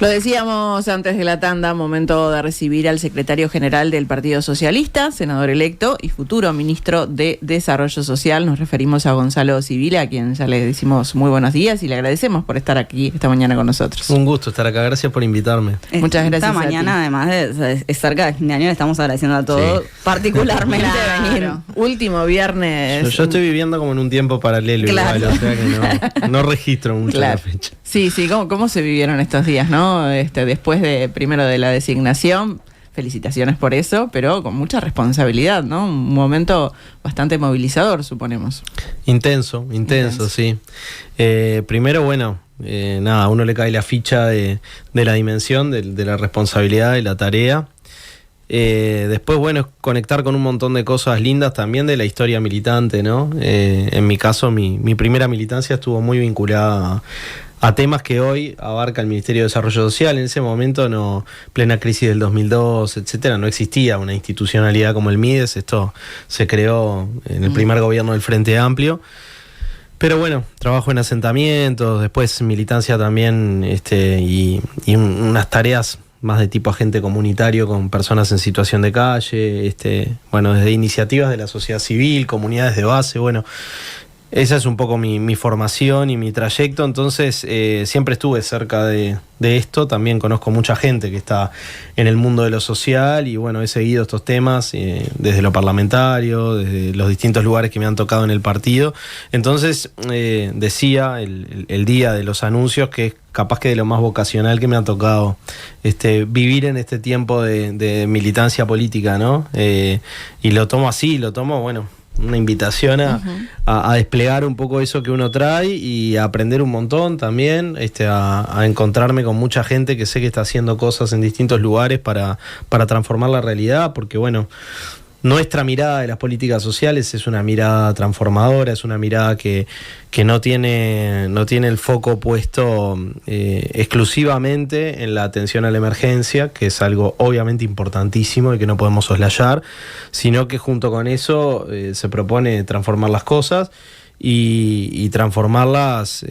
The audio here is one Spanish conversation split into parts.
Lo decíamos antes de la tanda, momento de recibir al secretario general del Partido Socialista, senador electo y futuro ministro de Desarrollo Social. Nos referimos a Gonzalo Civile, a quien ya le decimos muy buenos días y le agradecemos por estar aquí esta mañana con nosotros. Un gusto estar acá, gracias por invitarme. Muchas gracias. Esta mañana, además de cerca de fin de año, le estamos agradeciendo a todos, particularmente venir. Último viernes. Yo estoy viviendo como en un tiempo paralelo, igual, o sea que no registro mucho la fecha. Sí, ¿cómo se vivieron estos días, no? Después primero de la designación, felicitaciones por eso, pero con mucha responsabilidad, ¿no? Un momento bastante movilizador, suponemos. Intenso, sí. Primero, bueno, a uno le cae la ficha de la dimensión, de la responsabilidad, de la tarea. Después, bueno, es conectar con un montón de cosas lindas también de la historia militante, ¿no? En mi caso, mi primera militancia estuvo muy vinculada a temas que hoy abarca el Ministerio de Desarrollo Social. En ese momento, plena crisis del 2002, etcétera, no existía una institucionalidad como el MIDES. Esto se creó en el primer gobierno del Frente Amplio. Pero bueno, trabajo en asentamientos, después militancia también, y unas tareas más de tipo agente comunitario con personas en situación de calle, desde iniciativas de la sociedad civil, comunidades de base, bueno. Esa es un poco mi formación y mi trayecto, entonces siempre estuve cerca de esto. También conozco mucha gente que está en el mundo de lo social y bueno, he seguido estos temas desde lo parlamentario, desde los distintos lugares que me han tocado en el partido. Entonces decía el día de los anuncios que es capaz que de lo más vocacional que me ha tocado vivir en este tiempo de militancia política, ¿no? Y lo tomo así, bueno, una invitación a desplegar un poco eso que uno trae y a aprender un montón también, a encontrarme con mucha gente que sé que está haciendo cosas en distintos lugares para transformar la realidad, porque bueno, nuestra mirada de las políticas sociales es una mirada transformadora, es una mirada que no tiene el foco puesto exclusivamente en la atención a la emergencia, que es algo obviamente importantísimo y que no podemos soslayar, sino que junto con eso se propone transformar las cosas y transformarlas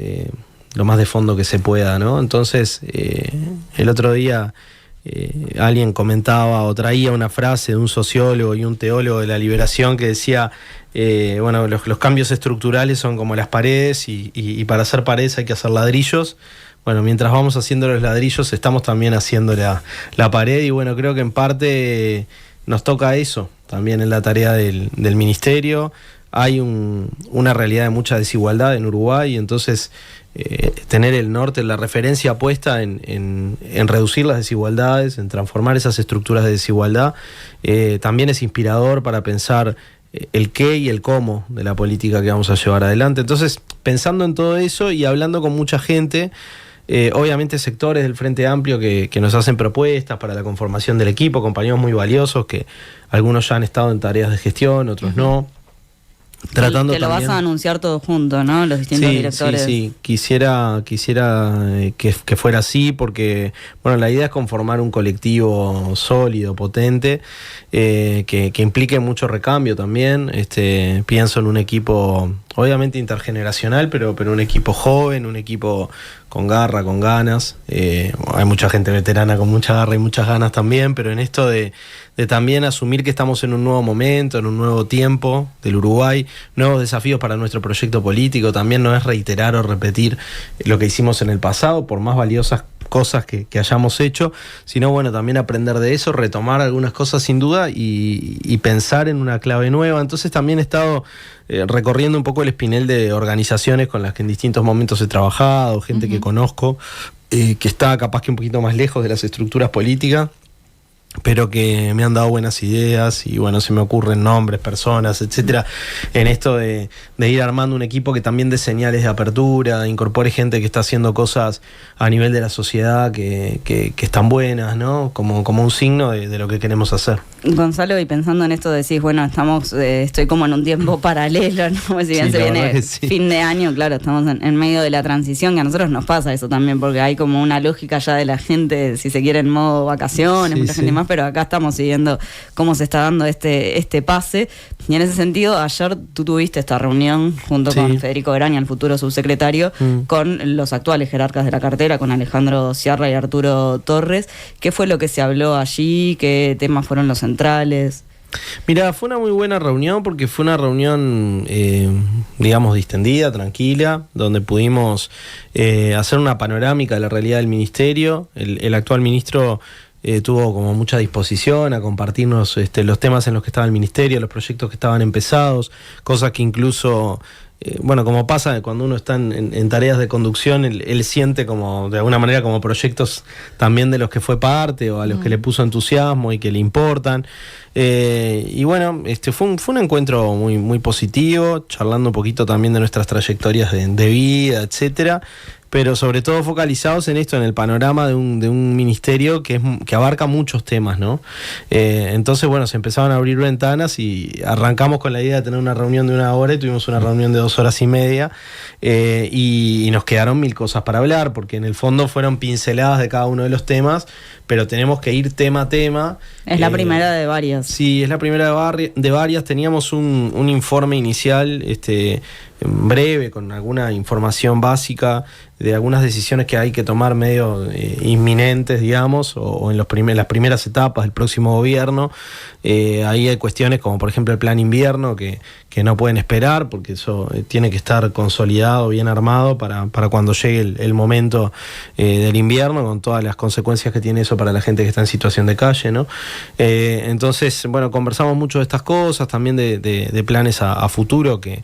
lo más de fondo que se pueda, ¿no? Entonces, el otro día alguien comentaba o traía una frase de un sociólogo y un teólogo de la liberación que decía, los cambios estructurales son como las paredes y para hacer paredes hay que hacer ladrillos. Bueno, mientras vamos haciendo los ladrillos estamos también haciendo la pared y bueno, creo que en parte nos toca eso también en la tarea del ministerio. Hay una realidad de mucha desigualdad en Uruguay, entonces tener el norte, la referencia puesta en reducir las desigualdades, en transformar esas estructuras de desigualdad, también es inspirador para pensar el qué y el cómo de la política que vamos a llevar adelante. Entonces, pensando en todo eso y hablando con mucha gente, obviamente sectores del Frente Amplio que nos hacen propuestas para la conformación del equipo, compañeros muy valiosos que algunos ya han estado en tareas de gestión, otros no. Tratando que lo también... vas a anunciar todo junto, ¿no? Los distintos directores. Sí. Quisiera que fuera así porque, bueno, la idea es conformar un colectivo sólido, potente, que implique mucho recambio también. Pienso en un equipo, obviamente intergeneracional, pero un equipo joven, un equipo con garra, con ganas. Hay mucha gente veterana con mucha garra y muchas ganas también, pero en esto de también asumir que estamos en un nuevo momento, en un nuevo tiempo del Uruguay, nuevos desafíos para nuestro proyecto político. También no es reiterar o repetir lo que hicimos en el pasado, por más valiosas cosas que hayamos hecho, sino bueno, también aprender de eso, retomar algunas cosas sin duda y pensar en una clave nueva. Entonces también he estado recorriendo un poco el espinel de organizaciones con las que en distintos momentos he trabajado, gente que conozco, que está capaz que un poquito más lejos de las estructuras políticas, pero que me han dado buenas ideas y bueno, se me ocurren nombres, personas, etcétera, en esto de ir armando un equipo que también dé señales de apertura, incorpore gente que está haciendo cosas a nivel de la sociedad que están buenas, ¿no? Como un signo de lo que queremos hacer. Gonzalo, y pensando en esto decís, bueno, estoy como en un tiempo paralelo, ¿no? Si bien se viene fin de año, claro, estamos en medio de la transición, que a nosotros nos pasa eso también, porque hay como una lógica ya de la gente, si se quiere, en modo vacaciones, mucha gente más demás, pero acá estamos siguiendo cómo se está dando este pase. Y en ese sentido, ayer tú tuviste esta reunión junto con Federico Graña, el futuro subsecretario, con los actuales jerarcas de la cartera, con Alejandro Sciarra y Arturo Torres. ¿Qué fue lo que se habló allí? ¿Qué temas fueron los centrales? Mira, fue una muy buena reunión porque fue una reunión, digamos, distendida, tranquila, donde pudimos hacer una panorámica de la realidad del ministerio. El actual ministro tuvo como mucha disposición a compartirnos los temas en los que estaba el ministerio, los proyectos que estaban empezados, cosas que incluso... bueno, como pasa cuando uno está en tareas de conducción, él siente como, de alguna manera, como proyectos también de los que fue parte o a los que le puso entusiasmo y que le importan. Y bueno, fue un encuentro muy, muy positivo, charlando un poquito también de nuestras trayectorias de vida, etcétera. Pero sobre todo focalizados en esto, en el panorama de un ministerio que abarca muchos temas, ¿no? Entonces, bueno, se empezaron a abrir ventanas y arrancamos con la idea de tener una reunión de 1 hora y tuvimos una reunión de 2 horas y media y nos quedaron 1000 cosas para hablar, porque en el fondo fueron pinceladas de cada uno de los temas, pero tenemos que ir tema a tema. Es la primera de varias. Sí, es la primera de varias. Teníamos un informe inicial breve, con alguna información básica de algunas decisiones que hay que tomar medio inminentes, digamos, o en las primeras etapas del próximo gobierno. Ahí hay cuestiones como, por ejemplo, el plan invierno, que no pueden esperar, porque eso tiene que estar consolidado, bien armado, para cuando llegue el momento del invierno, con todas las consecuencias que tiene eso para la gente que está en situación de calle, ¿no? Entonces, bueno, conversamos mucho de estas cosas, también de planes a futuro que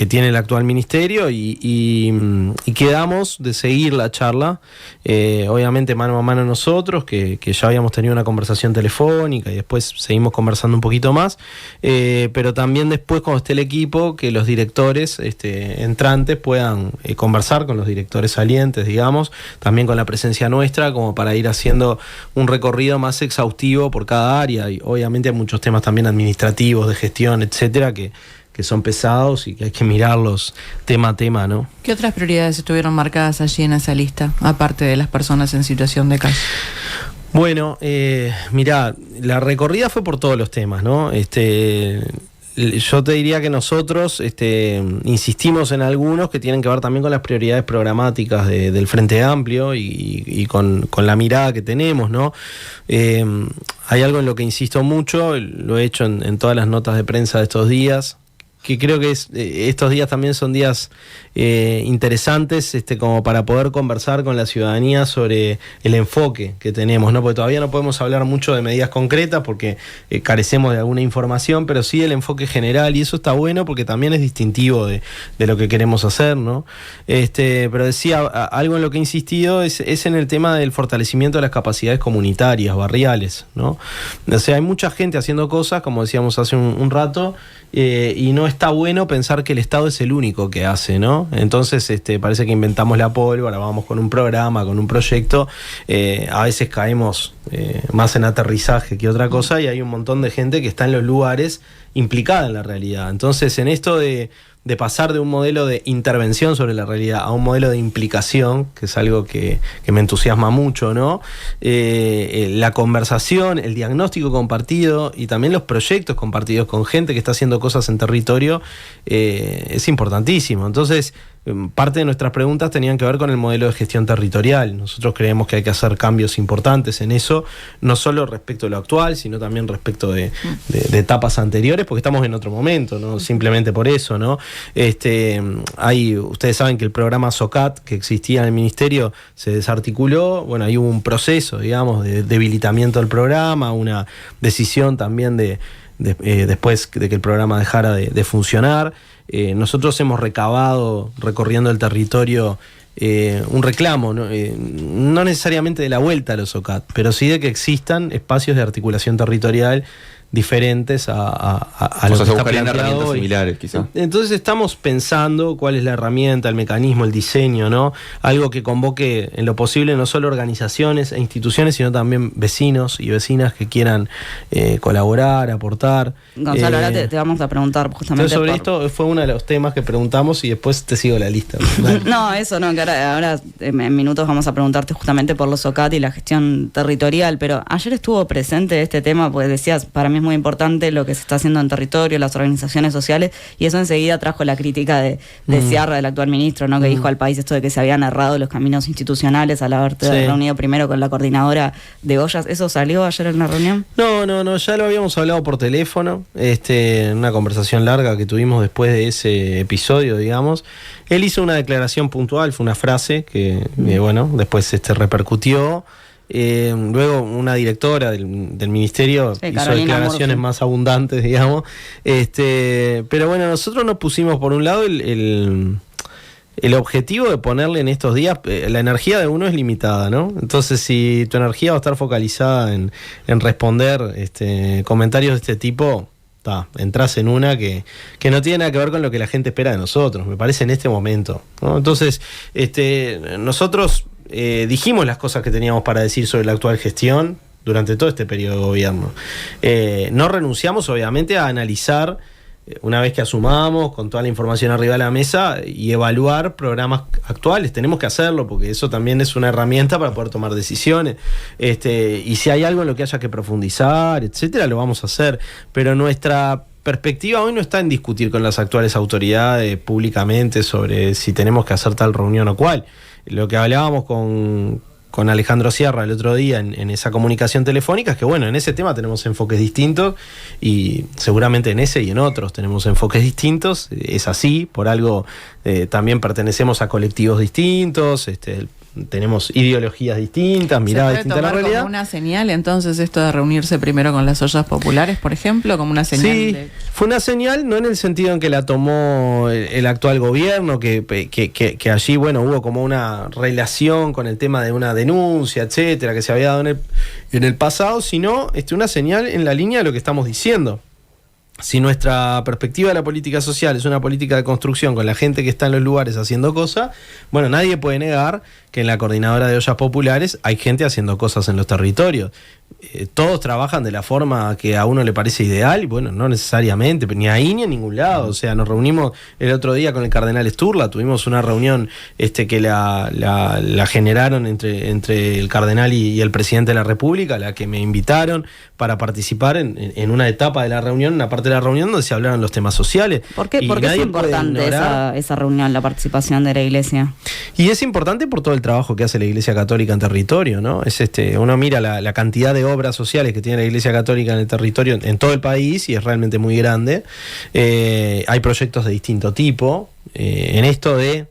tiene el actual ministerio y quedamos de seguir la charla, obviamente mano a mano nosotros, que ya habíamos tenido una conversación telefónica y después seguimos conversando un poquito más, pero también después, cuando esté el equipo, que los directores entrantes puedan conversar con los directores salientes, digamos, también con la presencia nuestra, como para ir haciendo un recorrido más exhaustivo por cada área. Y obviamente hay muchos temas también administrativos, de gestión, etcétera, que son pesados y que hay que mirarlos tema a tema, ¿no? ¿Qué otras prioridades estuvieron marcadas allí en esa lista, aparte de las personas en situación de calle? Bueno, mirá, la recorrida fue por todos los temas, ¿no? Yo te diría que nosotros insistimos en algunos que tienen que ver también con las prioridades programáticas del Frente Amplio y con la mirada que tenemos, ¿no? Hay algo en lo que insisto mucho, lo he hecho en todas las notas de prensa de estos días, que creo que estos días también son días interesantes como para poder conversar con la ciudadanía sobre el enfoque que tenemos, ¿no? Porque todavía no podemos hablar mucho de medidas concretas porque carecemos de alguna información, pero sí el enfoque general, y eso está bueno porque también es distintivo de lo que queremos hacer, ¿no? Pero decía, algo en lo que he insistido es en el tema del fortalecimiento de las capacidades comunitarias, barriales, ¿no? O sea, hay mucha gente haciendo cosas, como decíamos hace un rato, y no está bueno pensar que el Estado es el único que hace, ¿no? Entonces parece que inventamos la pólvora, vamos con un programa, con un proyecto, a veces caemos más en aterrizaje que otra cosa, y hay un montón de gente que está en los lugares implicada en la realidad. Entonces, en esto de pasar de un modelo de intervención sobre la realidad a un modelo de implicación, que es algo que me entusiasma mucho, ¿no? La conversación, el diagnóstico compartido y también los proyectos compartidos con gente que está haciendo cosas en territorio es importantísimo. Entonces, parte de nuestras preguntas tenían que ver con el modelo de gestión territorial. Nosotros creemos que hay que hacer cambios importantes en eso, no solo respecto a lo actual, sino también respecto de etapas anteriores, porque estamos en otro momento, no simplemente por eso, ¿no? Ustedes saben que el programa SOCAT que existía en el ministerio se desarticuló. Bueno, ahí hubo un proceso, digamos, de debilitamiento del programa, una decisión también después de que el programa dejara de funcionar. Nosotros hemos recabado, recorriendo el territorio, un reclamo, no necesariamente de la vuelta a los OCAT, pero sí de que existan espacios de articulación territorial diferentes a lo que está planteado hoy. Similares, quizá. Entonces estamos pensando cuál es la herramienta, el mecanismo, el diseño, ¿no? Algo que convoque en lo posible no solo organizaciones e instituciones, sino también vecinos y vecinas que quieran colaborar, aportar. Gonzalo, ahora te vamos a preguntar justamente sobre esto. Fue uno de los temas que preguntamos y después te sigo la lista. No, eso no, que ahora en minutos vamos a preguntarte justamente por los OCAT y la gestión territorial, pero ayer estuvo presente este tema, pues decías, para mí es muy importante lo que se está haciendo en territorio, las organizaciones sociales, y eso enseguida trajo la crítica de Ciarra, del actual ministro, ¿no? Que dijo al país esto de que se habían errado los caminos institucionales al haberte reunido primero con la coordinadora de ollas. ¿Eso salió ayer en la reunión? No, ya lo habíamos hablado por teléfono, en una conversación larga que tuvimos después de ese episodio, digamos. Él hizo una declaración puntual, fue una frase que bueno, después repercutió. Luego una directora del ministerio hizo Carolina declaraciones Murphy. más abundantes, digamos. Pero bueno, nosotros nos pusimos por un lado el objetivo de ponerle en estos días, la energía de uno es limitada, ¿no? Entonces, si tu energía va a estar focalizada en responder comentarios de este tipo, entras en una que no tiene nada que ver con lo que la gente espera de nosotros, me parece, en este momento, ¿no? Entonces, nosotros dijimos las cosas que teníamos para decir sobre la actual gestión durante todo este periodo de gobierno. No renunciamos, obviamente, a analizar, una vez que asumamos con toda la información arriba de la mesa, y evaluar programas actuales. Tenemos que hacerlo porque eso también es una herramienta para poder tomar decisiones. Y si hay algo en lo que haya que profundizar, etcétera, lo vamos a hacer. Pero nuestra perspectiva hoy no está en discutir con las actuales autoridades públicamente sobre si tenemos que hacer tal reunión o cual. Lo que hablábamos con Alejandro Ciarra el otro día en esa comunicación telefónica es que, bueno, en ese tema tenemos enfoques distintos, y seguramente en ese y en otros tenemos enfoques distintos. Es así, por algo también pertenecemos a colectivos distintos, tenemos ideologías distintas, miradas distintas a la realidad. ¿Como una señal entonces esto de reunirse primero con las ollas populares, por ejemplo? Como una señal. Sí, fue una señal, no en el sentido en que la tomó el actual gobierno, que allí, bueno, hubo como una relación con el tema de una denuncia, etcétera, que se había dado en el pasado, sino una señal en la línea de lo que estamos diciendo. Si nuestra perspectiva de la política social es una política de construcción con la gente que está en los lugares haciendo cosas, bueno, nadie puede negar que en la coordinadora de ollas populares hay gente haciendo cosas en los territorios. Todos trabajan de la forma que a uno le parece ideal, y bueno, no necesariamente, ni ahí ni en ningún lado. O sea, nos reunimos el otro día con el cardenal Sturla, tuvimos una reunión que la generaron entre el cardenal y el presidente de la República, a la que me invitaron para participar en una etapa de la reunión, una parte de la reunión donde se hablaron los temas sociales. ¿Por qué es importante esa reunión, la participación de la Iglesia? Y es importante por todo el trabajo que hace la Iglesia Católica en territorio, ¿no? Uno mira la cantidad de obras sociales que tiene la Iglesia Católica en el territorio, en todo el país, y es realmente muy grande. Hay proyectos de distinto tipo. En esto de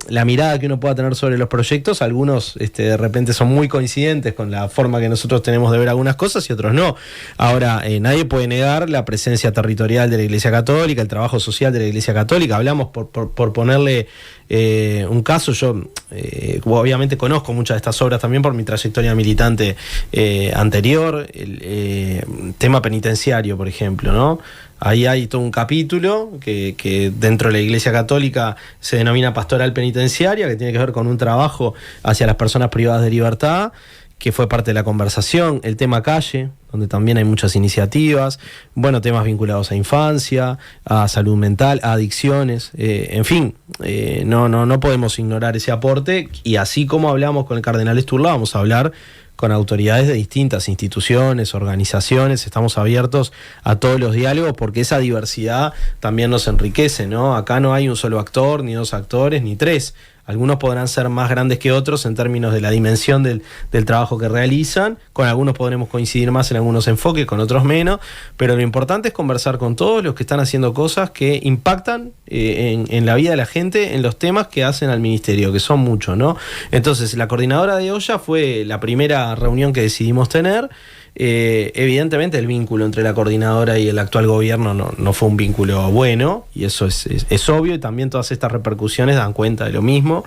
la mirada que uno pueda tener sobre los proyectos, algunos de repente son muy coincidentes con la forma que nosotros tenemos de ver algunas cosas y otros no. Ahora, nadie puede negar la presencia territorial de la Iglesia Católica, el trabajo social de la Iglesia Católica. Hablamos, por ponerle un caso, yo obviamente conozco muchas de estas obras también por mi trayectoria militante anterior, el tema penitenciario, por ejemplo, ¿no? Ahí hay todo un capítulo que dentro de la Iglesia Católica se denomina pastoral penitenciaria, que tiene que ver con un trabajo hacia las personas privadas de libertad, que fue parte de la conversación. El tema calle, donde también hay muchas iniciativas, bueno, temas vinculados a infancia, a salud mental, a adicciones, en fin, no podemos ignorar ese aporte, y así como hablamos con el cardenal Sturla, vamos a hablar con autoridades de distintas instituciones, organizaciones. Estamos abiertos a todos los diálogos porque esa diversidad también nos enriquece, ¿no? Acá no hay un solo actor, ni dos actores, ni tres. Algunos podrán ser más grandes que otros en términos de la dimensión del trabajo que realizan. Con algunos podremos coincidir más en algunos enfoques, con otros menos. Pero lo importante es conversar con todos los que están haciendo cosas que impactan en la vida de la gente, en los temas que hacen al ministerio, que son muchos, ¿no? Entonces, la coordinadora de olla fue la primera reunión que decidimos tener. Evidentemente el vínculo entre la coordinadora y el actual gobierno no fue un vínculo bueno, y eso es obvio, y también todas estas repercusiones dan cuenta de lo mismo.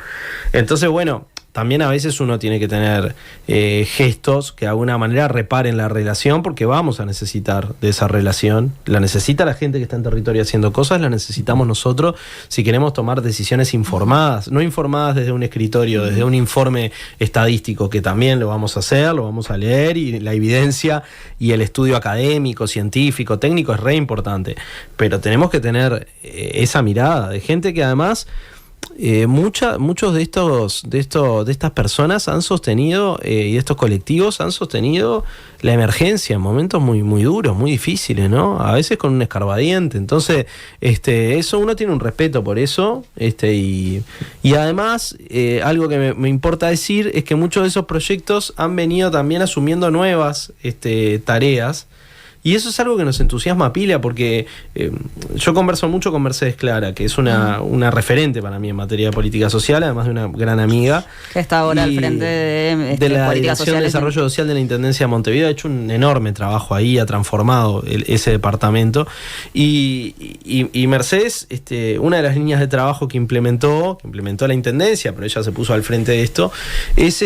Entonces, bueno, también a veces uno tiene que tener gestos que de alguna manera reparen la relación, porque vamos a necesitar de esa relación. La necesita la gente que está en territorio haciendo cosas, la necesitamos nosotros si queremos tomar decisiones informadas, no informadas desde un escritorio, desde un informe estadístico, que también lo vamos a hacer, lo vamos a leer, y la evidencia y el estudio académico, científico, técnico es re importante, pero tenemos que tener esa mirada de gente que además muchos de estas personas han sostenido, y de estos colectivos han sostenido la emergencia en momentos muy, muy duros, muy difíciles, ¿no? A veces con un escarbadiente. Entonces, eso, uno tiene un respeto por eso, y además, algo que me importa decir es que muchos de esos proyectos han venido también asumiendo nuevas tareas. Y eso es algo que nos entusiasma pila, porque yo converso mucho con Mercedes Clara, que es una referente para mí en materia de política social, además de una gran amiga. Que está ahora al frente de la Dirección de Desarrollo Social de la Intendencia de Montevideo. Ha hecho un enorme trabajo ahí, ha transformado ese departamento. Y Mercedes, una de las líneas de trabajo que implementó la Intendencia, pero ella se puso al frente de esto, es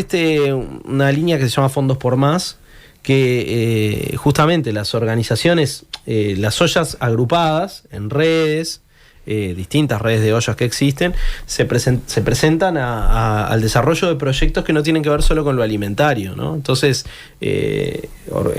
una línea que se llama Fondos por Más, que justamente las organizaciones, las ollas agrupadas en redes, distintas redes de ollas que existen, se presentan al desarrollo de proyectos que no tienen que ver solo con lo alimentario, ¿no? Entonces,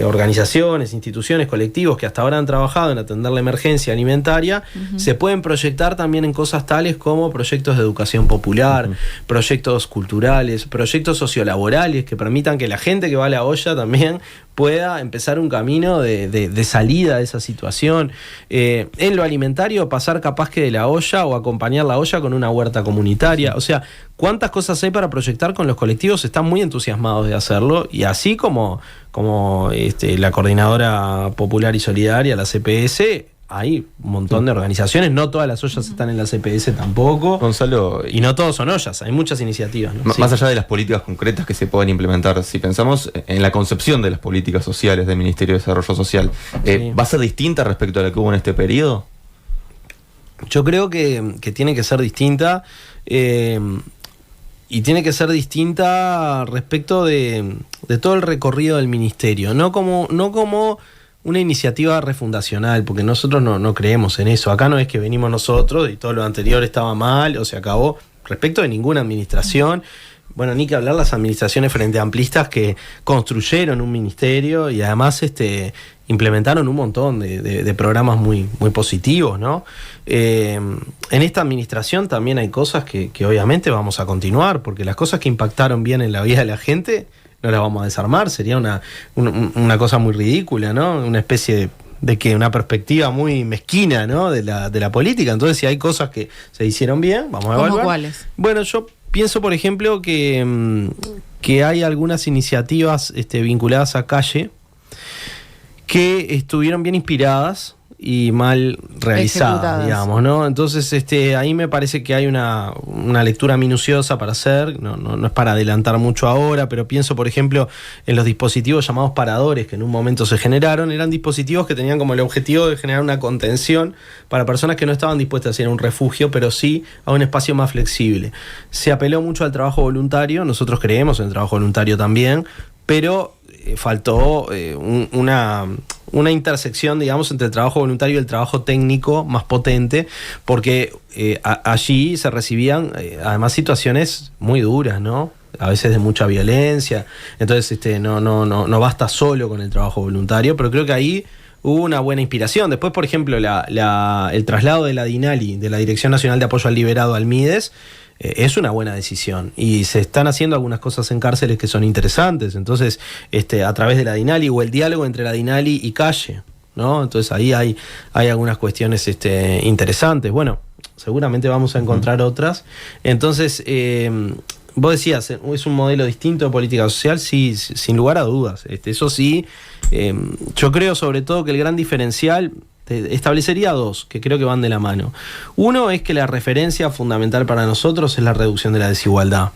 organizaciones, instituciones, colectivos que hasta ahora han trabajado en atender la emergencia alimentaria, se pueden proyectar también en cosas tales como proyectos de educación popular, proyectos culturales, proyectos sociolaborales que permitan que la gente que va a la olla también pueda empezar un camino de salida de esa situación. En lo alimentario, pasar capaz que de la olla o acompañar la olla con una huerta comunitaria. O sea, cuántas cosas hay para proyectar con los colectivos, están muy entusiasmados de hacerlo, y así como la Coordinadora Popular y Solidaria, la CPS, hay un montón de organizaciones, no todas las ollas están en la CPS tampoco, Gonzalo, y no todos son ollas, hay muchas iniciativas, ¿no? Más allá de las políticas concretas que se pueden implementar, si pensamos en la concepción de las políticas sociales del Ministerio de Desarrollo Social, ¿va a ser distinta respecto a la que hubo en este periodo? Yo creo que tiene que ser distinta, y tiene que ser distinta respecto de todo el recorrido del ministerio, no como una iniciativa refundacional, porque nosotros no creemos en eso. Acá no es que venimos nosotros y todo lo anterior estaba mal o se acabó, respecto de ninguna administración. Bueno, ni que hablar las administraciones frente amplistas que construyeron un ministerio y además implementaron un montón de programas muy, muy positivos, ¿no? En esta administración también hay cosas que obviamente vamos a continuar, porque las cosas que impactaron bien en la vida de la gente no las vamos a desarmar, sería una cosa muy ridícula, ¿no? Una especie una perspectiva muy mezquina, ¿no? de la política. Entonces, si hay cosas que se hicieron bien, vamos a evaluar. ¿Cómo cuáles? Bueno, yo pienso, por ejemplo, que hay algunas iniciativas vinculadas a calle que estuvieron bien inspiradas y mal realizadas, digamos, ¿no? Entonces, ahí me parece que hay una lectura minuciosa para hacer, no es para adelantar mucho ahora, pero pienso, por ejemplo, en los dispositivos llamados paradores que en un momento se generaron. Eran dispositivos que tenían como el objetivo de generar una contención para personas que no estaban dispuestas a ir a un refugio, pero sí a un espacio más flexible. Se apeló mucho al trabajo voluntario, nosotros creemos en el trabajo voluntario también, pero faltó una intersección, digamos, entre el trabajo voluntario y el trabajo técnico más potente, porque allí se recibían además situaciones muy duras, ¿no? A veces de mucha violencia. Entonces no basta solo con el trabajo voluntario, pero creo que ahí hubo una buena inspiración. Después, por ejemplo, el traslado de la DINALI, de la Dirección Nacional de Apoyo al Liberado, al MIDES, es una buena decisión, y se están haciendo algunas cosas en cárceles que son interesantes. Entonces, a través de la DINALI, o el diálogo entre la DINALI y calle, ¿no? Entonces ahí hay algunas cuestiones interesantes. Bueno, seguramente vamos a encontrar otras. Entonces, vos decías, ¿es un modelo distinto de política social? Sí, sin lugar a dudas. Eso sí, yo creo sobre todo que el gran diferencial, establecería dos que creo que van de la mano. Uno es que la referencia fundamental para nosotros es la reducción de la desigualdad.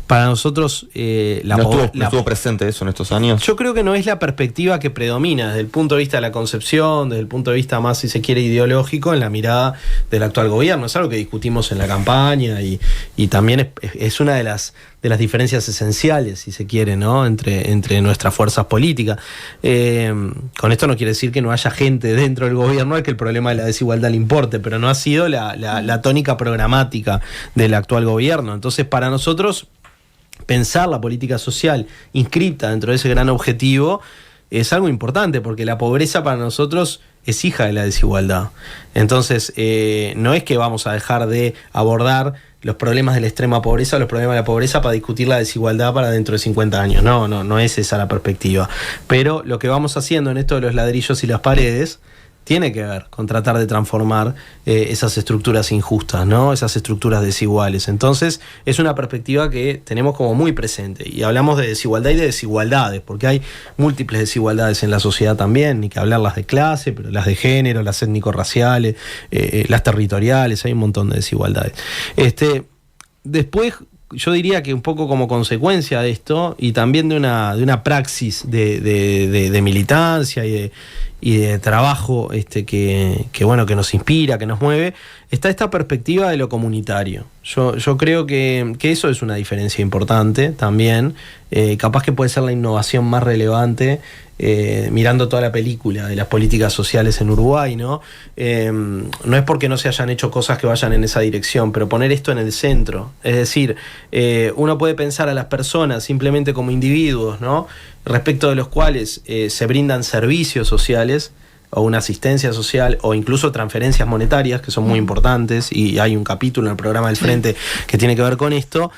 Para nosotros ¿No estuvo presente eso en estos años? Yo creo que no es la perspectiva que predomina desde el punto de vista de la concepción, desde el punto de vista más, si se quiere, ideológico, en la mirada del actual gobierno. Es algo que discutimos en la campaña y también es una de las diferencias esenciales, si se quiere, ¿no? entre nuestras fuerzas políticas. Con esto no quiere decir que no haya gente dentro del gobierno al que el problema de la desigualdad le importe, pero no ha sido la tónica programática del actual gobierno. Entonces, para nosotros, pensar la política social inscrita dentro de ese gran objetivo es algo importante, porque la pobreza para nosotros es hija de la desigualdad. Entonces, no es que vamos a dejar de abordar los problemas de la extrema pobreza, los problemas de la pobreza para discutir la desigualdad para dentro de 50 años. No es esa la perspectiva. Pero lo que vamos haciendo en esto de los ladrillos y las paredes tiene que ver con tratar de transformar esas estructuras injustas, ¿no? Esas estructuras desiguales. Entonces, es una perspectiva que tenemos como muy presente. Y hablamos de desigualdad y de desigualdades, porque hay múltiples desigualdades en la sociedad también, ni que hablar las de clase, pero las de género, las étnico-raciales, las territoriales, hay un montón de desigualdades. Después, yo diría que un poco como consecuencia de esto, y también de una praxis de militancia y de trabajo que nos inspira, que nos mueve, está esta perspectiva de lo comunitario. Yo creo que eso es una diferencia importante también. Capaz que puede ser la innovación más relevante, mirando toda la película de las políticas sociales en Uruguay, ¿no? No es porque no se hayan hecho cosas que vayan en esa dirección, pero poner esto en el centro. Es decir, uno puede pensar a las personas simplemente como individuos, ¿no? Respecto de los cuales se brindan servicios sociales o una asistencia social o incluso transferencias monetarias, que son muy importantes, y hay un capítulo en el programa del Frente que tiene que ver con esto.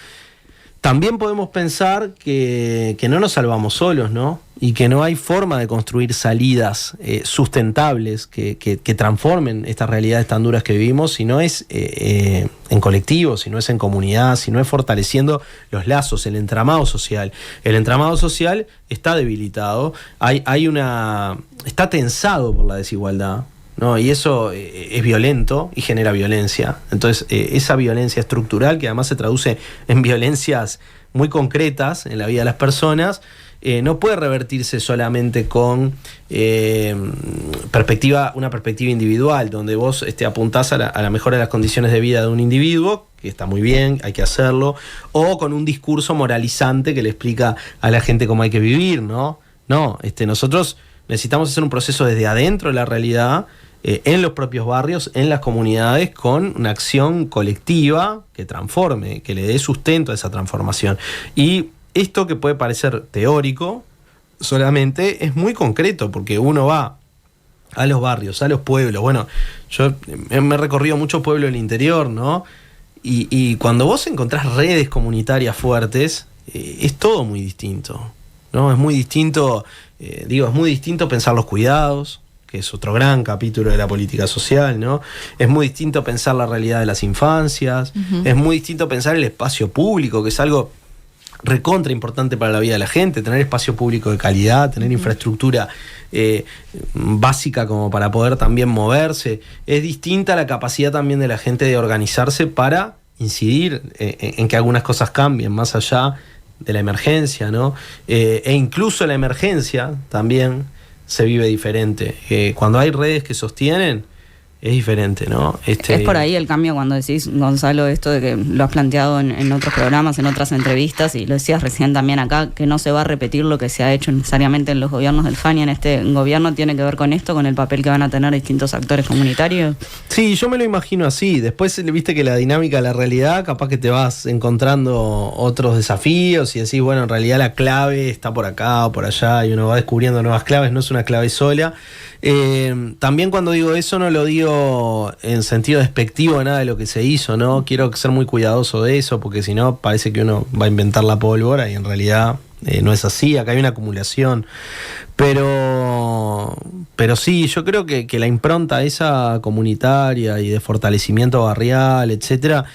También podemos pensar que no nos salvamos solos, ¿no? Y que no hay forma de construir salidas sustentables que transformen estas realidades tan duras que vivimos si no es en colectivo, si no es en comunidad, si no es fortaleciendo los lazos, el entramado social. El entramado social está debilitado, está tensado por la desigualdad, ¿no? Y eso es violento y genera violencia. Entonces, esa violencia estructural, que además se traduce en violencias muy concretas en la vida de las personas, no puede revertirse solamente con una perspectiva individual, donde vos apuntás a la mejora de las condiciones de vida de un individuo, que está muy bien, hay que hacerlo, o con un discurso moralizante que le explica a la gente cómo hay que vivir, ¿no? No, nosotros necesitamos hacer un proceso desde adentro de la realidad, en los propios barrios, en las comunidades, con una acción colectiva que transforme, que le dé sustento a esa transformación. Y esto, que puede parecer teórico solamente, es muy concreto, porque uno va a los barrios, a los pueblos. Bueno, yo me he recorrido muchos pueblos del interior, ¿no? Y cuando vos encontrás redes comunitarias fuertes, es todo muy distinto, ¿no? Es muy distinto, es muy distinto pensar los cuidados, que es otro gran capítulo de la política social, ¿no? Es muy distinto pensar la realidad de las infancias, es muy distinto pensar el espacio público, que es algo recontra importante para la vida de la gente, tener espacio público de calidad, tener infraestructura básica como para poder también moverse. Es distinta la capacidad también de la gente de organizarse para incidir en que algunas cosas cambien, más allá de la emergencia, ¿no? E incluso la emergencia también se vive diferente. Cuando hay redes que sostienen, es diferente, ¿no? Es por ahí el cambio cuando decís, Gonzalo, esto de que lo has planteado en otros programas, en otras entrevistas, y lo decías recién también acá, que no se va a repetir lo que se ha hecho necesariamente en los gobiernos del FANI. En este gobierno tiene que ver con esto, con el papel que van a tener distintos actores comunitarios. Sí, yo me lo imagino así. Después viste que la dinámica de la realidad, capaz que te vas encontrando otros desafíos y decís, bueno, en realidad la clave está por acá o por allá, y uno va descubriendo nuevas claves, no es una clave sola. También cuando digo eso no lo digo en sentido despectivo de nada de lo que se hizo, ¿no? Quiero ser muy cuidadoso de eso, porque si no parece que uno va a inventar la pólvora y en realidad no es así. Acá hay una acumulación, pero sí, yo creo que la impronta esa comunitaria y de fortalecimiento barrial, etcétera,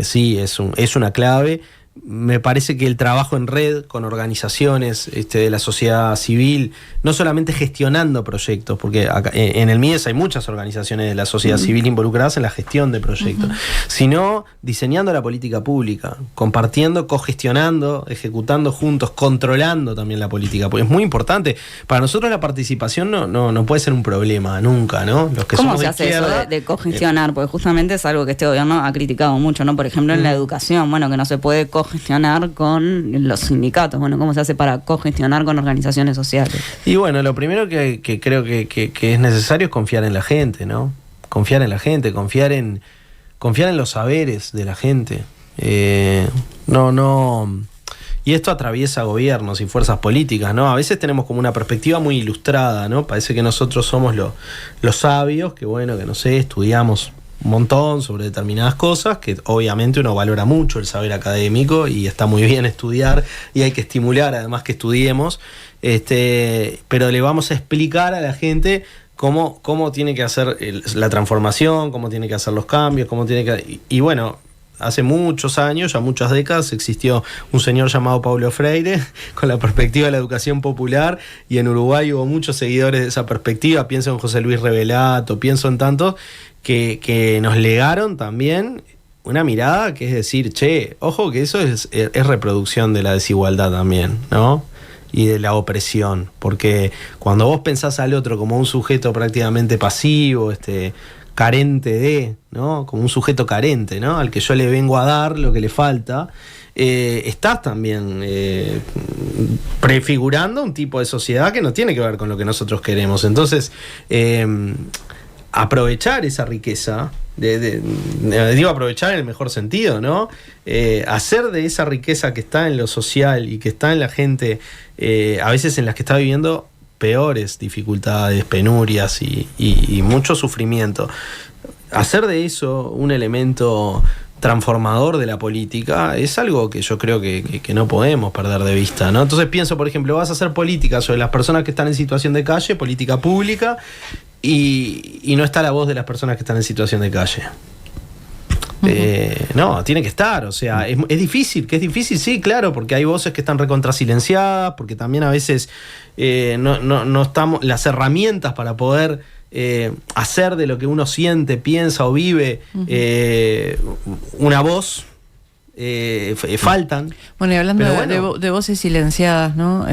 sí, es una clave. me parece que el trabajo en red con organizaciones de la sociedad civil, no solamente gestionando proyectos, porque acá, en el MIDES hay muchas organizaciones de la sociedad civil involucradas en la gestión de proyectos, sino diseñando la política pública, compartiendo, cogestionando, ejecutando juntos, controlando también la política pública. Es muy importante. Para nosotros la participación no puede ser un problema nunca, ¿no? Los que ¿Cómo somos se de hace izquierda, eso de cogestionar? Porque justamente es algo que este gobierno ha criticado mucho, ¿no? Por ejemplo, en la educación, bueno, que no se puede cogestionar con los sindicatos. Bueno, ¿cómo se hace para cogestionar con organizaciones sociales? Y bueno, lo primero que creo que es necesario es confiar en la gente, ¿no? Confiar en la gente, confiar en los saberes de la gente. Y esto atraviesa gobiernos y fuerzas políticas, ¿no? A veces tenemos como una perspectiva muy ilustrada, ¿no? Parece que nosotros somos los sabios, que bueno, que no sé, estudiamos un montón sobre determinadas cosas, que obviamente uno valora mucho el saber académico y está muy bien estudiar y hay que estimular además que estudiemos, pero le vamos a explicar a la gente cómo tiene que hacer la transformación, cómo tiene que hacer los cambios, y bueno, hace muchos años, ya muchas décadas, existió un señor llamado Paulo Freire con la perspectiva de la educación popular, y en Uruguay hubo muchos seguidores de esa perspectiva. Pienso en José Luis Revelato, pienso en tantos que nos legaron también una mirada que es decir, ojo que eso es reproducción de la desigualdad también, ¿no? Y de la opresión, porque cuando vos pensás al otro como un sujeto prácticamente pasivo, carente de, ¿no? Como un sujeto carente, ¿no? Al que yo le vengo a dar lo que le falta, estás también prefigurando un tipo de sociedad que no tiene que ver con lo que nosotros queremos. Entonces, aprovechar esa riqueza, digo aprovechar en el mejor sentido, ¿no? Hacer de esa riqueza que está en lo social y que está en la gente, a veces en las que está viviendo peores dificultades, penurias y mucho sufrimiento, hacer de eso un elemento transformador de la política es algo que yo creo que no podemos perder de vista, ¿no? Entonces pienso, por ejemplo, vas a hacer política sobre las personas que están en situación de calle, política pública, y no está la voz de las personas que están en situación de calle. No, tiene que estar, o sea, es difícil, sí, claro, porque hay voces que están recontrasilenciadas, porque también a veces no estamos, las herramientas para poder hacer de lo que uno siente, piensa o vive una voz faltan. Bueno, y hablando de voces silenciadas, ¿no?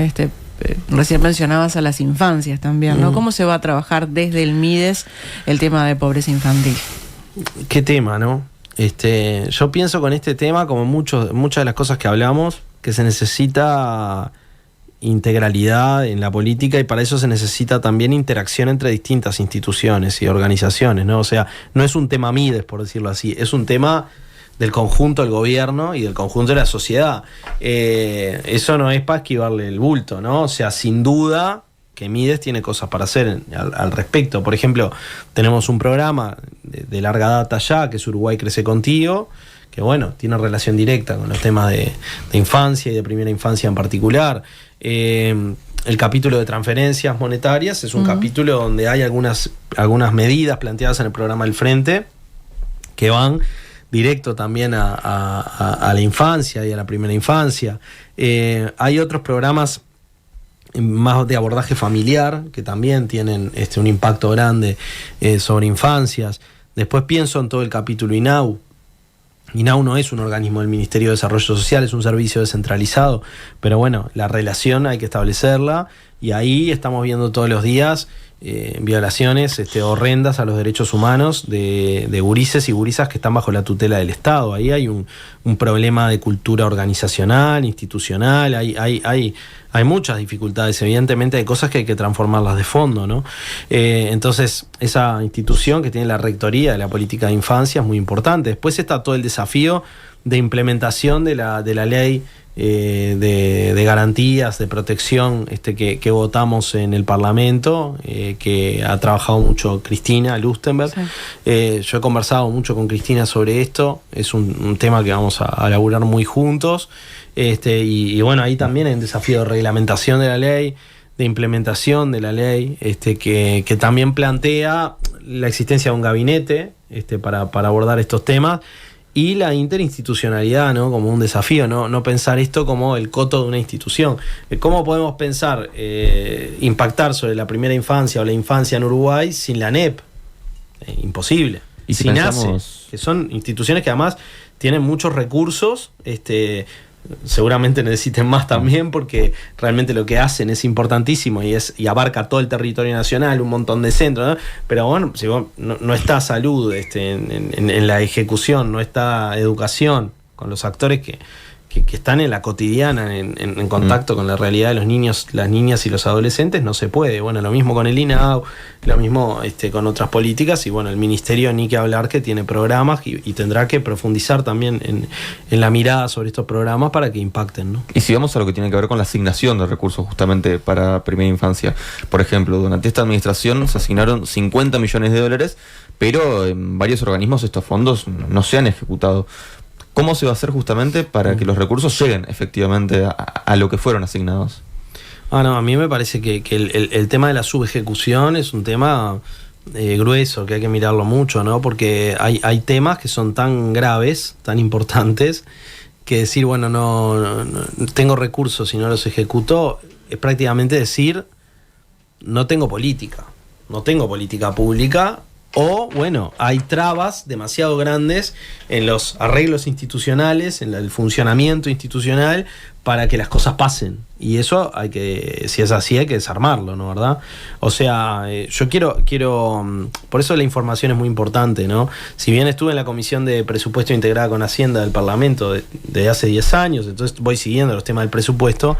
Recién mencionabas a las infancias también, ¿no? ¿Cómo se va a trabajar desde el MIDES el tema de pobreza infantil? ¿Qué tema, no? Yo pienso con este tema, como muchas de las cosas que hablamos, que se necesita integralidad en la política, y para eso se necesita también interacción entre distintas instituciones y organizaciones, ¿no? O sea, no es un tema MIDES, por decirlo así, es un tema del conjunto del gobierno y del conjunto de la sociedad. Eso no es para esquivarle el bulto, ¿no? O sea, sin duda que MIDES tiene cosas para hacer al respecto. Por ejemplo, tenemos un programa de larga data ya, que es Uruguay Crece Contigo, que bueno, tiene relación directa con los temas de infancia y de primera infancia en particular. El capítulo de transferencias monetarias es un capítulo donde hay algunas medidas planteadas en el programa del Frente que van directo también a la infancia y a la primera infancia. Hay otros programas más de abordaje familiar que también tienen un impacto grande sobre infancias. Después pienso en todo el capítulo INAU. INAU no es un organismo del Ministerio de Desarrollo Social, es un servicio descentralizado, pero bueno, la relación hay que establecerla, y ahí estamos viendo todos los días violaciones horrendas a los derechos humanos de gurises y gurisas que están bajo la tutela del Estado. Ahí hay un problema de cultura organizacional, institucional, hay muchas dificultades, evidentemente hay cosas que hay que transformarlas de fondo, ¿no? Entonces, esa institución que tiene la rectoría de la política de infancia es muy importante. Después está todo el desafío de implementación de la ley de garantías, de protección que votamos en el Parlamento, que ha trabajado mucho Cristina Lustenberg. Sí. Yo he conversado mucho con Cristina sobre esto, es un tema que vamos a laburar muy juntos, y bueno, ahí también hay un desafío de reglamentación de la ley, de implementación de la ley, que también plantea la existencia de un gabinete para abordar estos temas. y la interinstitucionalidad, ¿no? Como un desafío, no pensar esto como el coto de una institución. ¿Cómo podemos pensar impactar sobre la primera infancia o la infancia en Uruguay sin la ANEP? Imposible. Y si sin pensamos... ACE, que son instituciones que además tienen muchos recursos, seguramente necesiten más también, porque realmente lo que hacen es importantísimo y abarca todo el territorio nacional, un montón de centros, ¿no? Pero bueno, si no está salud en la ejecución, no está educación con los actores que están en la cotidiana, en contacto con la realidad de los niños, las niñas y los adolescentes, no se puede. Bueno, lo mismo con el INAU, lo mismo con otras políticas, y bueno, el ministerio ni que hablar, que tiene programas y tendrá que profundizar también en la mirada sobre estos programas para que impacten, ¿no? Y si vamos a lo que tiene que ver con la asignación de recursos justamente para primera infancia, por ejemplo, durante esta administración se asignaron 50 millones de dólares, pero en varios organismos estos fondos no se han ejecutado. ¿Cómo se va a hacer justamente para que los recursos lleguen efectivamente a lo que fueron asignados? No, a mí me parece que el tema de la subejecución es un tema grueso, que hay que mirarlo mucho, ¿no? Porque hay temas que son tan graves, tan importantes, que decir, bueno, no tengo recursos y no los ejecuto, es prácticamente decir, no tengo política pública. O, bueno, hay trabas demasiado grandes en los arreglos institucionales, en el funcionamiento institucional, para que las cosas pasen. Y eso si es así, hay que desarmarlo, ¿no? ¿Verdad? O sea, yo quiero por eso la información es muy importante, ¿no? Si bien estuve en la Comisión de Presupuesto Integrada con Hacienda del Parlamento de hace 10 años, entonces voy siguiendo los temas del presupuesto,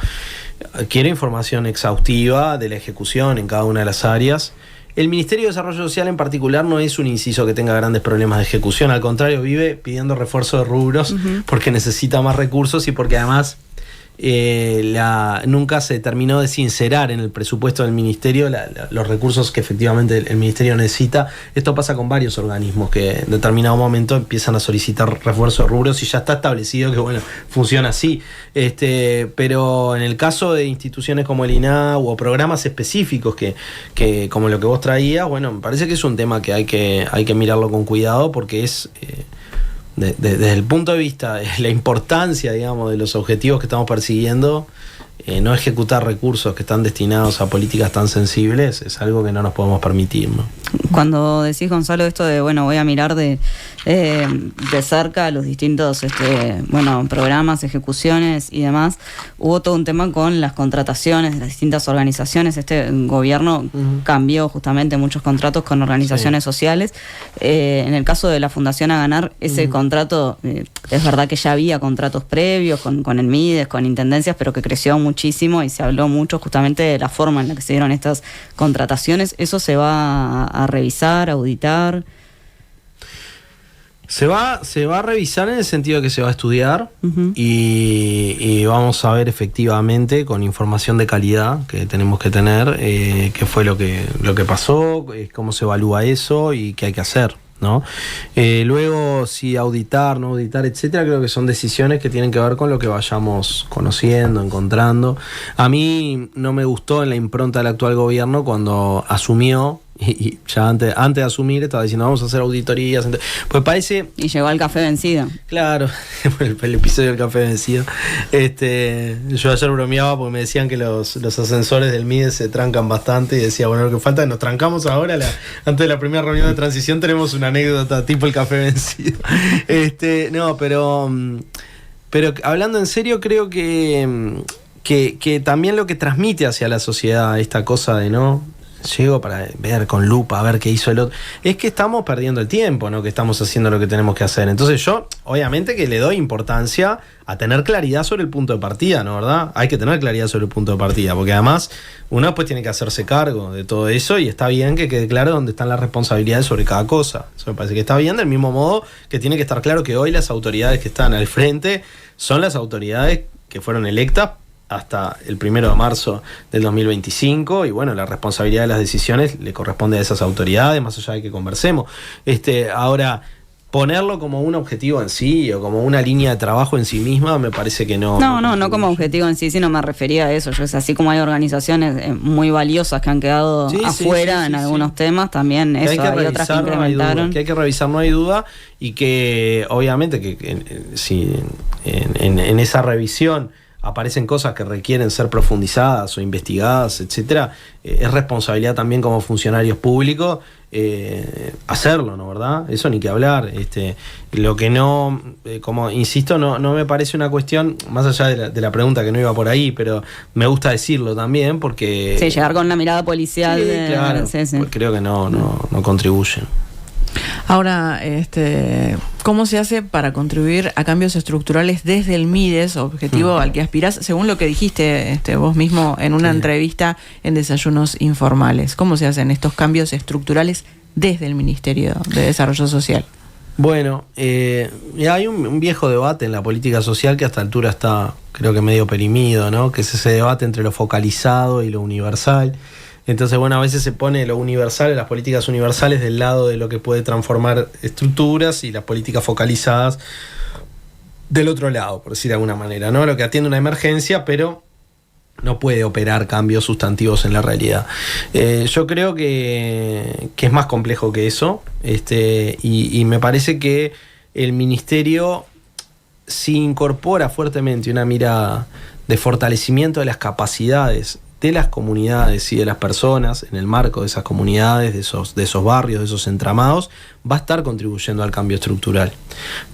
quiero información exhaustiva de la ejecución en cada una de las áreas. El Ministerio de Desarrollo Social en particular no es un inciso que tenga grandes problemas de ejecución, al contrario, vive pidiendo refuerzo de rubros porque necesita más recursos y porque además nunca se terminó de sincerar en el presupuesto del Ministerio los recursos que efectivamente el Ministerio necesita. Esto pasa con varios organismos que en determinado momento empiezan a solicitar refuerzo de rubros y ya está establecido que, bueno, funciona así. Pero en el caso de instituciones como el INAU o programas específicos que como lo que vos traías, bueno, me parece que es un tema que hay que mirarlo con cuidado, porque es... Desde el punto de vista de la importancia, digamos, de los objetivos que estamos persiguiendo, no ejecutar recursos que están destinados a políticas tan sensibles es algo que no nos podemos permitir, ¿no? Cuando decís, Gonzalo, esto de, bueno, voy a mirar de cerca los distintos programas, ejecuciones y demás, hubo todo un tema con las contrataciones de las distintas organizaciones. Este gobierno cambió justamente muchos contratos con organizaciones sociales. En el caso de la Fundación A Ganar, ese contrato, es verdad que ya había contratos previos con el MIDES, con intendencias, pero que creció muchísimo y se habló mucho justamente de la forma en la que se dieron estas contrataciones. ¿Eso se va a revisar, a auditar? Se va a revisar en el sentido de que se va a estudiar y vamos a ver efectivamente con información de calidad que tenemos que tener qué fue lo que pasó, cómo se evalúa eso y qué hay que hacer, ¿no? Luego, si auditar, no auditar, etcétera, creo que son decisiones que tienen que ver con lo que vayamos conociendo, encontrando. A mí no me gustó en la impronta del actual gobierno cuando asumió, y ya antes de asumir estaba diciendo vamos a hacer auditorías, pues parece... Y llegó al café vencido. Claro, el episodio del café vencido. Yo ayer bromeaba porque me decían que los ascensores del MIDES se trancan bastante y decía, bueno, lo que falta es nos trancamos ahora, antes de la primera reunión de transición tenemos una anécdota tipo el café vencido. No, pero hablando en serio, creo que también lo que transmite hacia la sociedad esta cosa de llego para ver con lupa, a ver qué hizo el otro, es que estamos perdiendo el tiempo, ¿no? Que estamos haciendo lo que tenemos que hacer. Entonces yo, obviamente que le doy importancia a tener claridad sobre el punto de partida, ¿no? ¿Verdad? Hay que tener claridad sobre el punto de partida, porque además uno después tiene que hacerse cargo de todo eso y está bien que quede claro dónde están las responsabilidades sobre cada cosa. Eso me parece que está bien, del mismo modo que tiene que estar claro que hoy las autoridades que están al frente son las autoridades que fueron electas hasta el 1 de marzo del 2025 y bueno, la responsabilidad de las decisiones le corresponde a esas autoridades, más allá de que conversemos. Ahora, ponerlo como un objetivo en sí o como una línea de trabajo en sí misma, me parece que no. No como objetivo en sí, sino me refería a eso. Yo, es así como hay organizaciones muy valiosas que han quedado afuera en algunos temas, también eso, hay otras que incrementaron. Que hay que revisar, no hay duda, y que obviamente que si en esa revisión aparecen cosas que requieren ser profundizadas o investigadas, etcétera, es responsabilidad también como funcionarios públicos hacerlo, ¿no? ¿Verdad? Eso ni que hablar. Lo que no, como insisto, no me parece una cuestión, más allá de la pregunta que no iba por ahí, pero me gusta decirlo también porque... Sí, llegar con la mirada policial. Sí, claro, pues creo que no contribuyen. Ahora, ¿cómo se hace para contribuir a cambios estructurales desde el MIDES, objetivo al que aspirás, según lo que dijiste vos mismo en una entrevista en Desayunos Informales? ¿Cómo se hacen estos cambios estructurales desde el Ministerio de Desarrollo Social? Bueno, hay un viejo debate en la política social que a esta altura está, creo que medio perimido, ¿no? Que es ese debate entre lo focalizado y lo universal. Entonces, bueno, a veces se pone lo universal, las políticas universales del lado de lo que puede transformar estructuras y las políticas focalizadas del otro lado, por decir de alguna manera, ¿no? Lo que atiende una emergencia, pero no puede operar cambios sustantivos en la realidad. Yo creo que es más complejo que eso, y me parece que el ministerio, si incorpora fuertemente una mirada de fortalecimiento de las capacidades de las comunidades y de las personas en el marco de esas comunidades, de esos barrios, de esos entramados, va a estar contribuyendo al cambio estructural.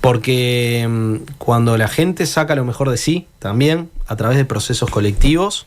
Porque cuando la gente saca lo mejor de sí, también a través de procesos colectivos,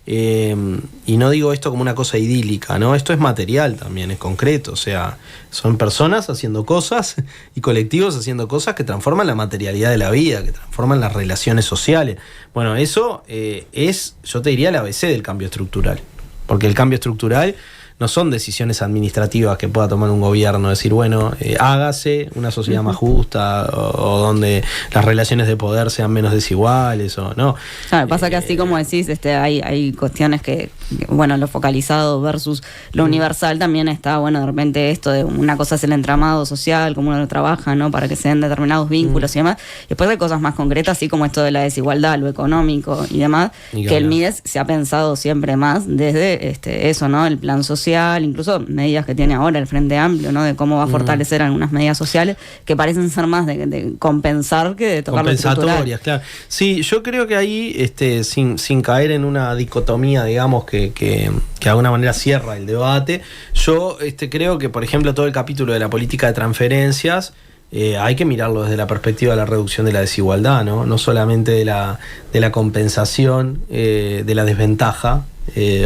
y no digo esto como una cosa idílica, ¿no? Esto es material también, es concreto, o sea, son personas haciendo cosas y colectivos haciendo cosas que transforman la materialidad de la vida, que transforman las relaciones sociales. Bueno, eso es, yo te diría, el ABC del cambio estructural, porque el cambio estructural no son decisiones administrativas que pueda tomar un gobierno, decir, bueno, hágase una sociedad más justa o donde las relaciones de poder sean menos desiguales o no. Claro, pasa que así como decís, hay cuestiones que, bueno, lo focalizado versus lo universal también está, bueno, de repente esto de una cosa es el entramado social, cómo uno lo trabaja, ¿no? Para que se den determinados vínculos y demás. Y después hay cosas más concretas, así como esto de la desigualdad, lo económico y demás, que el MIDES se ha pensado siempre más desde eso, ¿no? El plan social, incluso medidas que tiene ahora el Frente Amplio, ¿no? De cómo va a fortalecer algunas medidas sociales que parecen ser más de compensar que de tocar lo estructural. Compensatorias, claro. Sí, yo creo que ahí, sin caer en una dicotomía, digamos, que de alguna manera cierra el debate, yo creo que, por ejemplo, todo el capítulo de la política de transferencias, hay que mirarlo desde la perspectiva de la reducción de la desigualdad, ¿no? No solamente de la compensación de la desventaja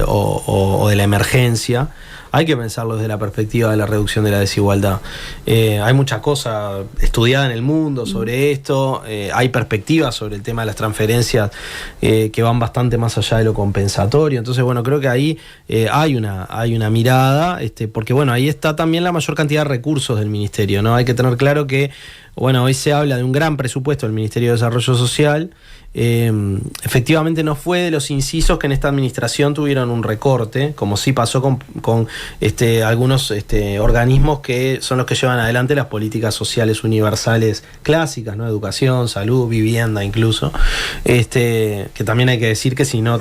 o de la emergencia. Hay que pensarlo desde la perspectiva de la reducción de la desigualdad. Hay mucha cosa estudiada en el mundo sobre esto, hay perspectivas sobre el tema de las transferencias que van bastante más allá de lo compensatorio. Entonces, bueno, creo que ahí hay una mirada, porque bueno, ahí está también la mayor cantidad de recursos del ministerio, ¿no? Hay que tener claro que, bueno, hoy se habla de un gran presupuesto del Ministerio de Desarrollo Social. Efectivamente no fue de los incisos que en esta administración tuvieron un recorte, como sí pasó con algunos organismos que son los que llevan adelante las políticas sociales universales clásicas, ¿no? Educación, salud, vivienda incluso, que también hay que decir que si no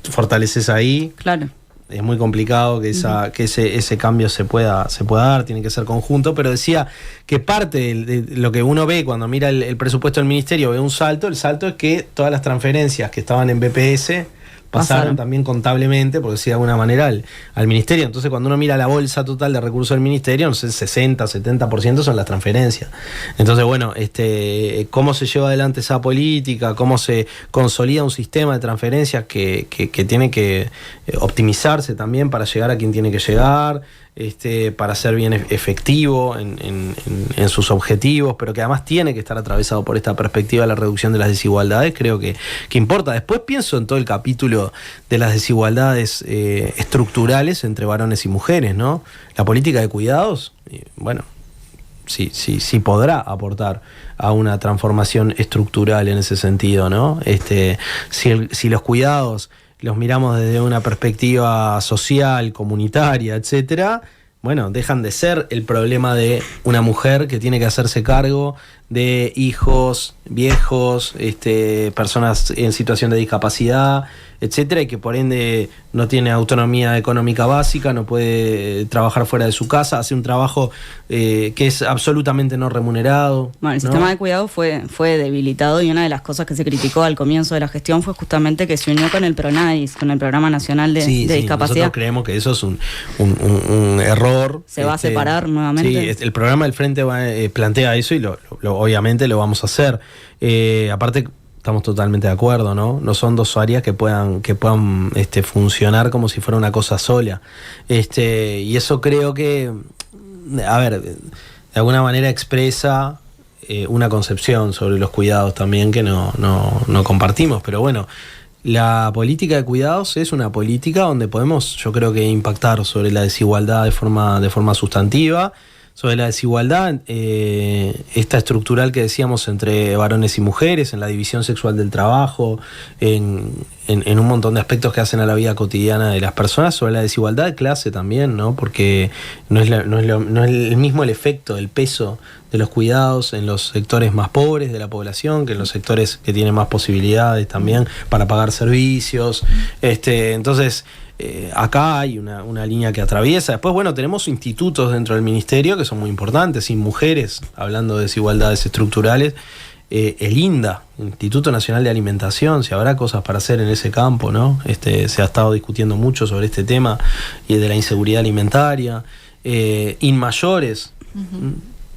fortaleces ahí, claro, es muy complicado que ese cambio se pueda dar, tiene que ser conjunto, pero decía que parte de lo que uno ve cuando mira el presupuesto del ministerio, ve un salto, el salto es que todas las transferencias que estaban en BPS pasaron también contablemente, por decir de alguna manera, al ministerio. Entonces, cuando uno mira la bolsa total de recursos del ministerio, no sé, 60-70% son las transferencias. Entonces, bueno, cómo se lleva adelante esa política, cómo se consolida un sistema de transferencias que tiene que optimizarse también para llegar a quien tiene que llegar, para ser bien efectivo en sus objetivos, pero que además tiene que estar atravesado por esta perspectiva de la reducción de las desigualdades, creo que importa. Después pienso en todo el capítulo de las desigualdades estructurales entre varones y mujeres, ¿no? La política de cuidados, bueno, sí podrá aportar a una transformación estructural en ese sentido, ¿no? Si los cuidados los miramos desde una perspectiva social, comunitaria, etcétera, bueno, dejan de ser el problema de una mujer que tiene que hacerse cargo de hijos, viejos, personas en situación de discapacidad, etcétera, y que por ende no tiene autonomía económica básica, no puede trabajar fuera de su casa, hace un trabajo que es absolutamente no remunerado. Bueno, el sistema de cuidado fue debilitado, y una de las cosas que se criticó al comienzo de la gestión fue justamente que se unió con el PRONADIS, con el Programa Nacional de Discapacidad. Nosotros creemos que eso es un error. Se va a separar nuevamente. Sí, el programa del Frente plantea eso, y obviamente lo vamos a hacer. Aparte, estamos totalmente de acuerdo, ¿no? No son dos áreas que puedan funcionar como si fuera una cosa sola. Y eso creo que, a ver, de alguna manera expresa una concepción sobre los cuidados también que no compartimos, pero bueno, la política de cuidados es una política donde podemos, yo creo que, impactar sobre la desigualdad de forma sustantiva, sobre la desigualdad esta estructural que decíamos entre varones y mujeres, en la división sexual del trabajo, en un montón de aspectos que hacen a la vida cotidiana de las personas, sobre la desigualdad de clase también, ¿no? Porque no es el mismo el efecto, el peso de los cuidados en los sectores más pobres de la población que en los sectores que tienen más posibilidades también para pagar servicios. Entonces, acá hay una línea que atraviesa. Después, bueno, tenemos institutos dentro del ministerio que son muy importantes, Sin Mujeres, hablando de desigualdades estructurales, el INDA, Instituto Nacional de Alimentación, si habrá cosas para hacer en ese campo, ¿no? Se ha estado discutiendo mucho sobre este tema y de la inseguridad alimentaria, INMAYORES.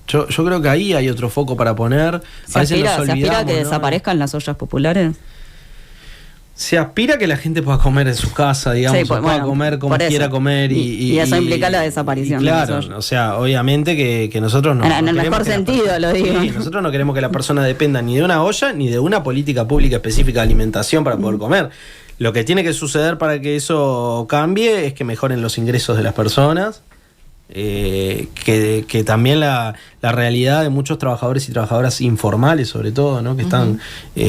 Yo creo que ahí hay otro foco para poner. ¿Se aspira a que desaparezcan las ollas populares? Se aspira a que la gente pueda comer en su casa, digamos, pueda comer como quiera comer. Y eso implica la desaparición. Claro, o sea, obviamente que nosotros no... En el mejor sentido, lo digo. Sí, nosotros no queremos que la persona dependa ni de una olla ni de una política pública específica de alimentación para poder comer. Lo que tiene que suceder para que eso cambie es que mejoren los ingresos de las personas, que también la realidad de muchos trabajadores y trabajadoras informales, sobre todo, ¿no? Que están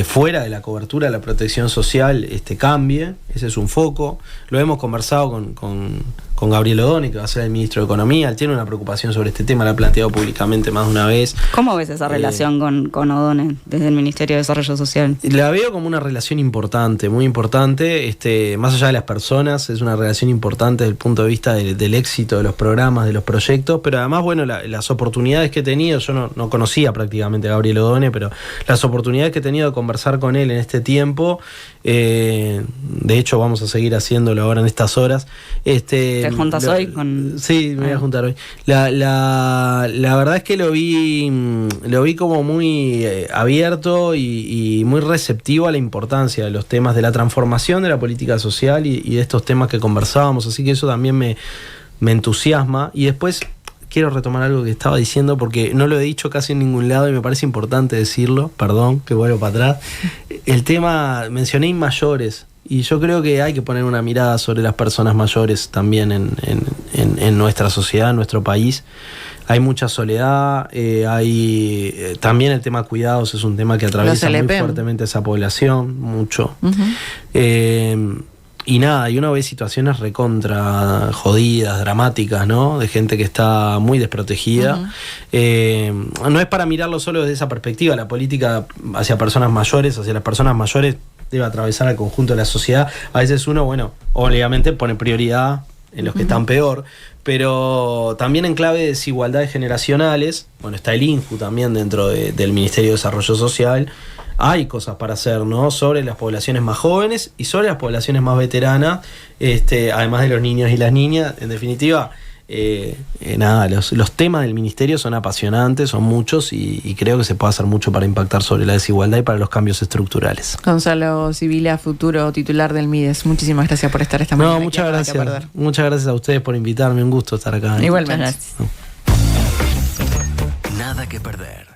fuera de la cobertura de la protección social, cambie. Ese es un foco. Lo hemos conversado con Gabriel Odone, que va a ser el ministro de Economía. Él tiene una preocupación sobre este tema, lo ha planteado públicamente más de una vez. ¿Cómo ves esa relación con Odone desde el Ministerio de Desarrollo Social? La veo como una relación importante, muy importante, más allá de las personas, es una relación importante desde el punto de vista del éxito de los programas, de los proyectos, pero además, bueno, las oportunidades que he tenido, yo no conocía prácticamente a Gabriel Odone, pero las oportunidades que he tenido de conversar con él en este tiempo, de hecho vamos a seguir haciéndolo ahora en estas horas. ¿Te juntas hoy? Sí, me voy a juntar hoy. La verdad es que lo vi como muy abierto y muy receptivo a la importancia de los temas de la transformación de la política social y de estos temas que conversábamos, así que eso también me entusiasma. Y después quiero retomar algo que estaba diciendo porque no lo he dicho casi en ningún lado y me parece importante decirlo, perdón que vuelvo para atrás. El tema, mencioné INMAYORES, y yo creo que hay que poner una mirada sobre las personas mayores también en nuestra sociedad, en nuestro país. Hay mucha soledad, hay también el tema cuidados, es un tema que atraviesa muy fuertemente esa población, mucho. Y nada, y uno ve situaciones recontra jodidas, dramáticas, ¿no? De gente que está muy desprotegida. No es para mirarlo solo desde esa perspectiva. La política hacia personas mayores, hacia las personas mayores, debe atravesar al conjunto de la sociedad. A veces uno, bueno, obviamente pone prioridad en los que están peor, pero también en clave de desigualdades generacionales. Bueno, está el INJU también dentro del Ministerio de Desarrollo Social. Hay cosas para hacer, ¿no? Sobre las poblaciones más jóvenes y sobre las poblaciones más veteranas, además de los niños y las niñas. En definitiva, nada, los temas del ministerio son apasionantes, son muchos y creo que se puede hacer mucho para impactar sobre la desigualdad y para los cambios estructurales. Gonzalo Sibila, futuro titular del MIDES, muchísimas gracias por estar esta mañana. No, muchas gracias. Muchas gracias a ustedes por invitarme, un gusto estar acá. Igualmente. Gracias. Nada que perder.